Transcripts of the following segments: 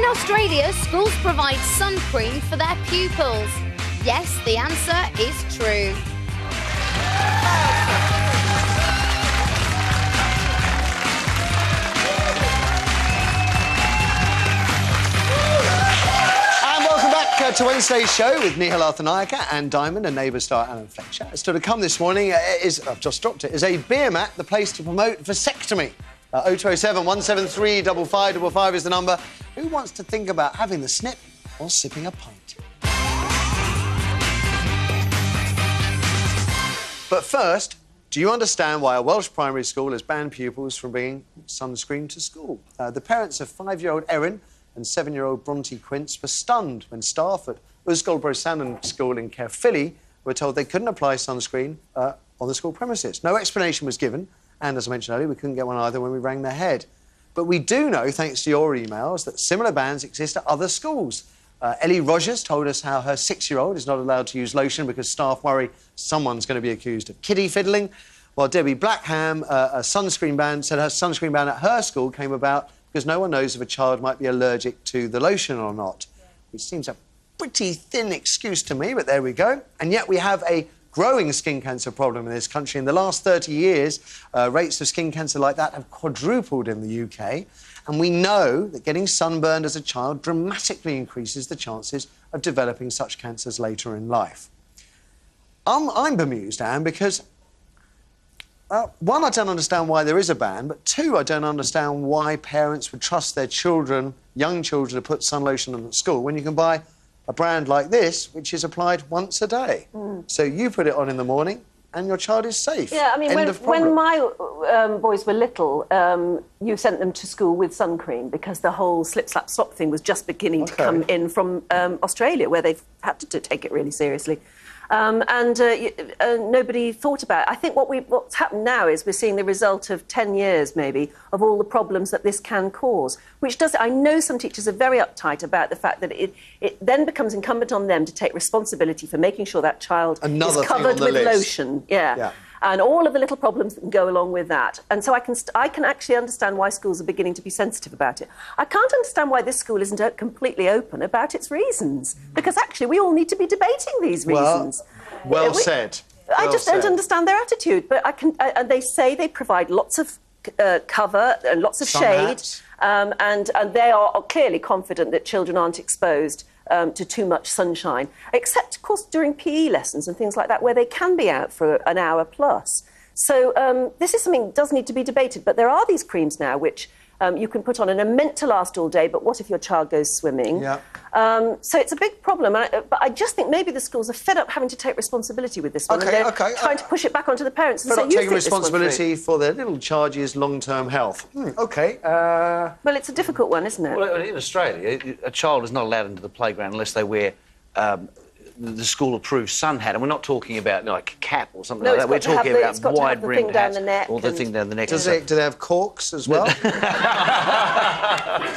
Australia, schools provide sun cream for their pupils. Yes, the answer is true. To Wednesday's show with Nihal Arthanayaka and Diamond and Neighbours star Alan Fletcher. Still to come this morning I've just dropped it, is a beer mat the place to promote vasectomy? 0207 173 5555 is the number. Who wants to think about having the snip or sipping a pint? But first, do you understand why a Welsh primary school has banned pupils from bringing sunscreen to school? The parents of 5-year-old Erin and 7-year-old Bronte Quince were stunned when staff at Ysgol Brosannon School in Caerphilly were told they couldn't apply sunscreen on the school premises. No explanation was given, and as I mentioned earlier, we couldn't get one either when we rang the head. But we do know, thanks to your emails, that similar bans exist at other schools. Ellie Rogers told us how her 6-year-old is not allowed to use lotion because staff worry someone's going to be accused of kiddie fiddling, while Debbie Blackham, a sunscreen ban, said her sunscreen ban at her school came about because no one knows if a child might be allergic to the lotion or not. Which seems a pretty thin excuse to me, but there we go. And yet we have a growing skin cancer problem in this country. In the last 30 years, rates of skin cancer like that have quadrupled in the UK. And we know that getting sunburned as a child dramatically increases the chances of developing such cancers later in life. I'm bemused, Anne, because one, I don't understand why there is a ban, but two, I don't understand why parents would trust their children, young children, to put sun lotion on at school when you can buy a brand like this, which is applied once a day. So you put it on in the morning and your child is safe. Yeah, I mean, when my boys were little, you sent them to school with sun cream because the whole slip, slap, slop thing was just beginning to come in from Australia, where they've had to take it really seriously. Nobody thought about it. I think what's happened now is we're seeing the result of 10 years, maybe, of all the problems that this can cause, which does... I know some teachers are very uptight about the fact that it then becomes incumbent on them to take responsibility for making sure that child is covered with lotion. Yeah. And all of the little problems that can go along with that. And so I can actually understand why schools are beginning to be sensitive about it. I can't understand why this school isn't completely open about its reasons, because actually we all need to be debating these reasons. Well said. I just don't understand their attitude. But and they say they provide lots of cover and lots of shade, and they are clearly confident that children aren't exposed to too much sunshine, except, of course, during PE lessons and things like that, where they can be out for an hour plus. So this is something that does need to be debated, but there are these creams now which you can put on and are meant to last all day, but what if your child goes swimming? So it's a big problem, but I just think maybe the schools are fed up having to take responsibility with this one, and they're trying to push it back onto the parents and say, you taking responsibility for their little charge's long-term health. Well, it's a difficult one, isn't it? Well, in Australia, a child is not allowed into the playground unless they wear the school-approved sun hat, and we're not talking about like a cap or something like that. We're talking about wide-brimmed hats, or the thing down the neck. Do they have corks as well?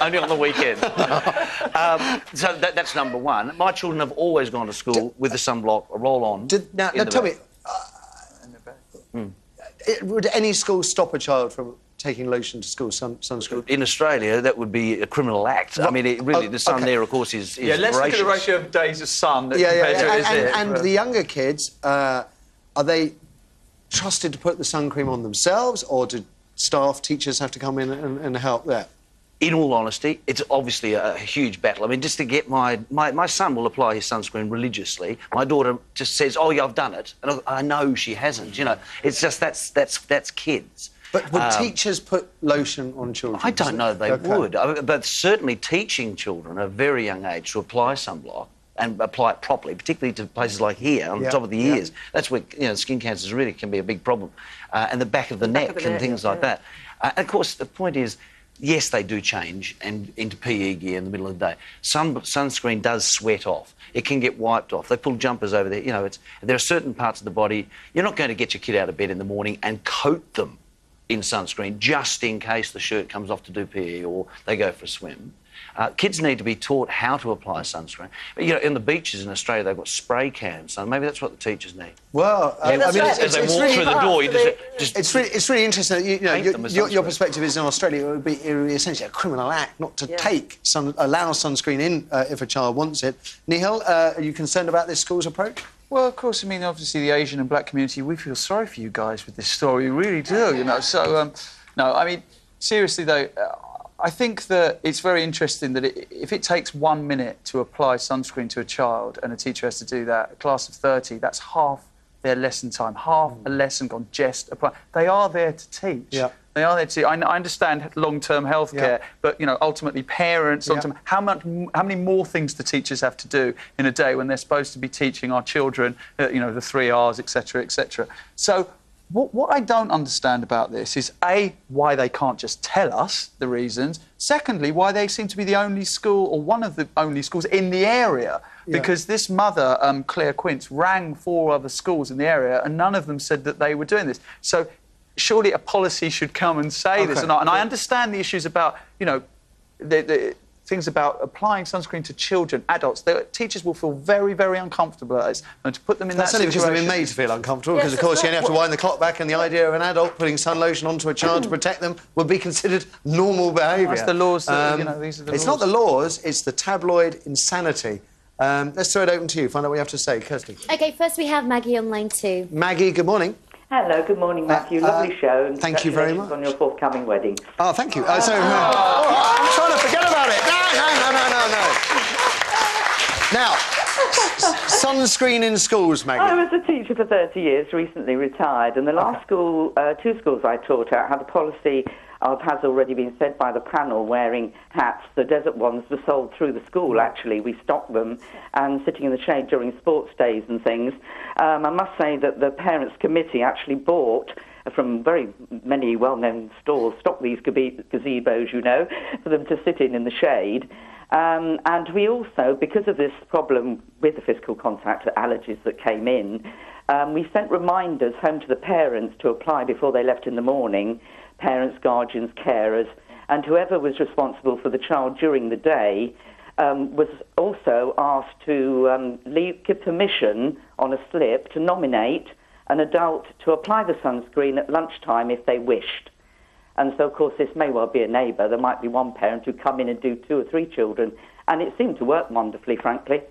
Only on the weekend. So that's number one. My children have always gone to school with the sunblock, a roll-on. Now tell me, would any school stop a child from taking lotion to school, sunscreen? In Australia, that would be a criminal act. I mean, the sun there, of course, is let's look at the ratio of days of sun. And the younger kids, are they trusted to put the sun cream on themselves, or do staff, teachers have to come in and help there? In all honesty, it's obviously a huge battle. I mean, just to get my son will apply his sunscreen religiously. My daughter just says, "Oh, yeah, I've done it," and I know she hasn't. You know, it's just that's kids. But would teachers put lotion on children? I don't know they would. But certainly teaching children at a very young age to apply sunblock and apply it properly, particularly to places like here, on the top of the ears. That's where, skin cancers really can be a big problem. And the back of the neck and things like that. And, of course, the point is, yes, they do change into PE gear in the middle of the day. Sunscreen does sweat off. It can get wiped off. They pull jumpers over there. There are certain parts of the body... You're not going to get your kid out of bed in the morning and coat them in sunscreen just in case the shirt comes off to do PE or they go for a swim. Kids need to be taught how to apply sunscreen. You know, in the beaches in Australia, they've got spray cans, so maybe that's what the teachers need. Well, I mean, as they walk through the door, you just it's really interesting. You know, your perspective is in Australia, it would be essentially a criminal act not to allow sunscreen in if a child wants it. Nihal, are you concerned about this school's approach? Well, of course, I mean, obviously the Asian and black community, we feel sorry for you guys with this story, we really do, you know. So, no, I mean, seriously, though, I think that it's very interesting that if it takes 1 minute to apply sunscreen to a child and a teacher has to do that, a class of 30, that's half their lesson time, half a lesson gone just apply. They are there to teach. Yeah. They are there to. I understand long-term healthcare, but you know, ultimately, parents. How many more things do teachers have to do in a day when they're supposed to be teaching our children? You know, the 3 R's, etc., etc. So, what I don't understand about this is A, why they can't just tell us the reasons. Secondly, why they seem to be the only school or one of the only schools in the area. Because this mother, Claire Quince, rang 4 other schools in the area and none of them said that they were doing this. So surely a policy should come and say this or not. And I understand the issues about, you know, the things about applying sunscreen to children, adults. Teachers will feel very, very uncomfortable at this. And to put them in that situation... That's only because they've been made to feel uncomfortable, because, of course, you only have to wind the clock back and the idea of an adult putting sun lotion onto a child to protect them would be considered normal behaviour. That's the laws, you know, these are the laws. It's not the laws, it's the tabloid insanity. Let's throw it open to you, find out what you have to say. Kirsty. OK, first we have Maggie on line 2. Maggie, good morning. Hello, good morning, Matthew. Lovely show. And thank you very much. On your forthcoming wedding. Oh, thank you. I'm trying to forget about it. No. Now, sunscreen in schools, Maggie. I was a teacher for 30 years, recently retired, and the last school, 2 schools I taught at, had a policy of, has already been said by the panel, wearing hats. The desert ones were sold through the school, actually. We stocked them, and sitting in the shade during sports days and things. I must say that the Parents' Committee actually bought from very many well-known stores, stocked these gazebos, you know, for them to sit in the shade. And we also, because of this problem with the physical contact, the allergies that came in, we sent reminders home to the parents to apply before they left in the morning, parents, guardians, carers, and whoever was responsible for the child during the day was also asked to give permission on a slip to nominate an adult to apply the sunscreen at lunchtime if they wished. And so, of course, this may well be a neighbour. There might be one parent who'd come in and do 2 or 3 children. And it seemed to work wonderfully, frankly.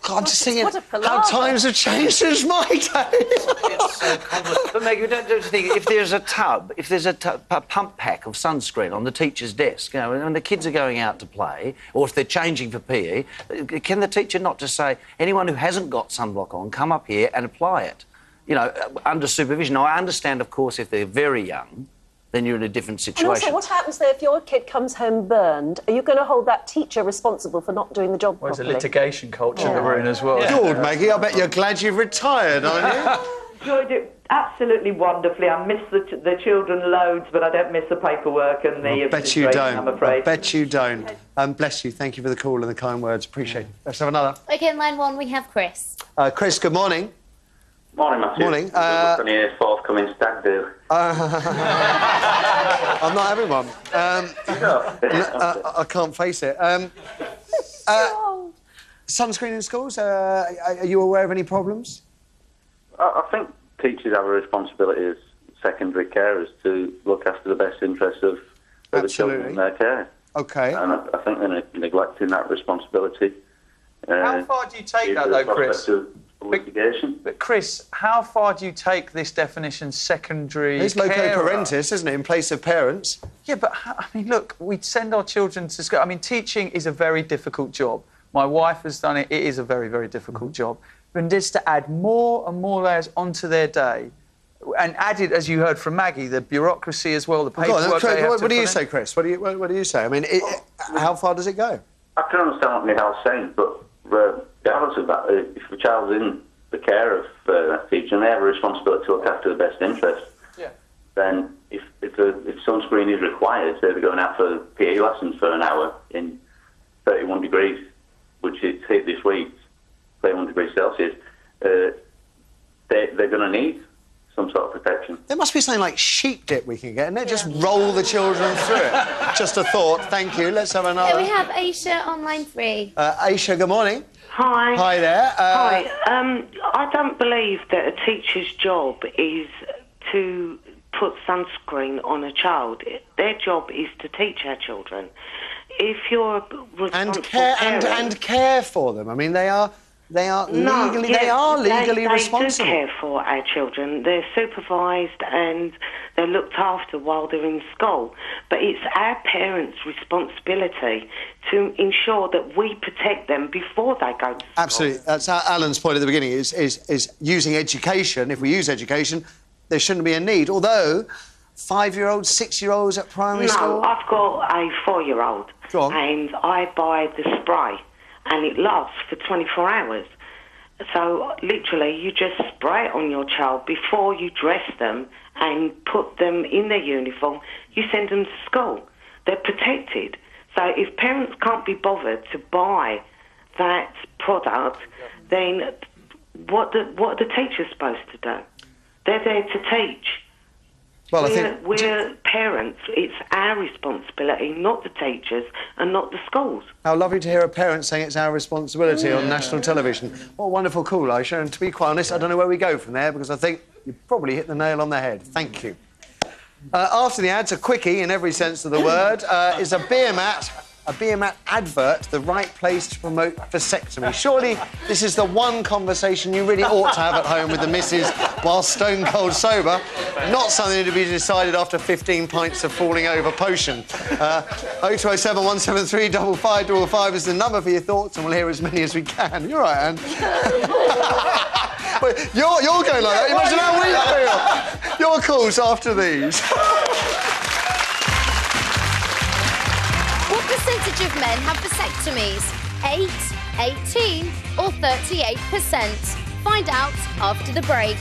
God, just thinking how times have changed since my day. It's so complicated. But Maggie, don't you think, if there's a pump pack of sunscreen on the teacher's desk, you know, and the kids are going out to play, or if they're changing for PE, can the teacher not just say, anyone who hasn't got sunblock on, come up here and apply it, you know, under supervision? Now, I understand, of course, if they're very young, then you're in a different situation. And also, what happens there if your kid comes home burned? Are you going to hold that teacher responsible for not doing the job properly? There's a litigation culture that we're in as well. Yeah. Good, Maggie, I bet you're glad you've retired, aren't you? Enjoyed it absolutely wonderfully. I miss the children loads, but I don't miss the paperwork and the administration, I'm afraid. I bet you don't. Bless you. Thank you for the call and the kind words. Appreciate it. Let's have another. OK, in line 1 we have Chris. Chris, good morning. Morning, Matthew. Morning. On your forthcoming stag do. I'm not having one. I can't face it. Sunscreen in schools, are you aware of any problems? I think teachers have a responsibility as secondary carers to look after the best interests of the children in their care. OK. And I think they're neglecting that responsibility. How far do you take that, though, Chris? Litigation. But Chris, how far do you take this definition, secondary It's loco parentis, isn't it, in place of parents? Yeah, but, I mean, look, we send our children to school. I mean, teaching is a very difficult job. My wife has done it. It is a very, very difficult job. And just to add more and more layers onto their day, and added, as you heard from Maggie, the bureaucracy as well, the paperwork. What do you say, Chris? What do you say? I mean, how far does it go? I can understand what Mihal's saying, but regardless of that, if a child's in the care of a teacher and they have a responsibility to look after the best interest, then if sunscreen is required, say they're going out for PE lessons for an hour in 31 degrees, which it's hit this week, 31 degrees Celsius, they're going to need some sort of protection. There must be something like sheep dip we can get, and just roll the children through it. Just a thought. Thank you. Let's have another. Yeah, we have Aisha on line 3. Aisha, good morning. Hi. Hi there. Hi. I don't believe that a teacher's job is to put sunscreen on a child. Their job is to teach our children. If you're a responsible parent... And care for them. I mean, they are legally responsible. They do care for our children. They're supervised and they're looked after while they're in school. But it's our parents' responsibility to ensure that we protect them before they go to school. Absolutely. That's Alan's point at the beginning, is using education. If we use education, there shouldn't be a need. Although, 5-year-olds, 6-year-olds at primary school... No, I've got a 4-year-old. Go on. And I buy the spray. And it lasts for 24 hours. So, literally, you just spray it on your child before you dress them and put them in their uniform. You send them to school. They're protected. So if parents can't be bothered to buy that product, then what are the teachers supposed to do? They're there to teach. Well, we're parents. It's our responsibility, not the teachers and not the schools. How lovely to hear a parent saying it's our responsibility on national television. What a wonderful call, Aisha. And to be quite honest, I don't know where we go from there because I think you probably hit the nail on the head. Thank you. After the ads, a quickie in every sense of the word, is a beer mat advert the right place to promote vasectomy? Surely this is the one conversation you really ought to have at home with the missus while stone cold sober, not something to be decided after 15 pints of falling over potion. 0207 173 5555 is the number for your thoughts, and we'll hear as many as we can. You're right, Anne. Wait, you're going like that. Imagine how we feel. Your calls after these. What percentage of men have vasectomies? 8, 18 or 38%? Find out after the break.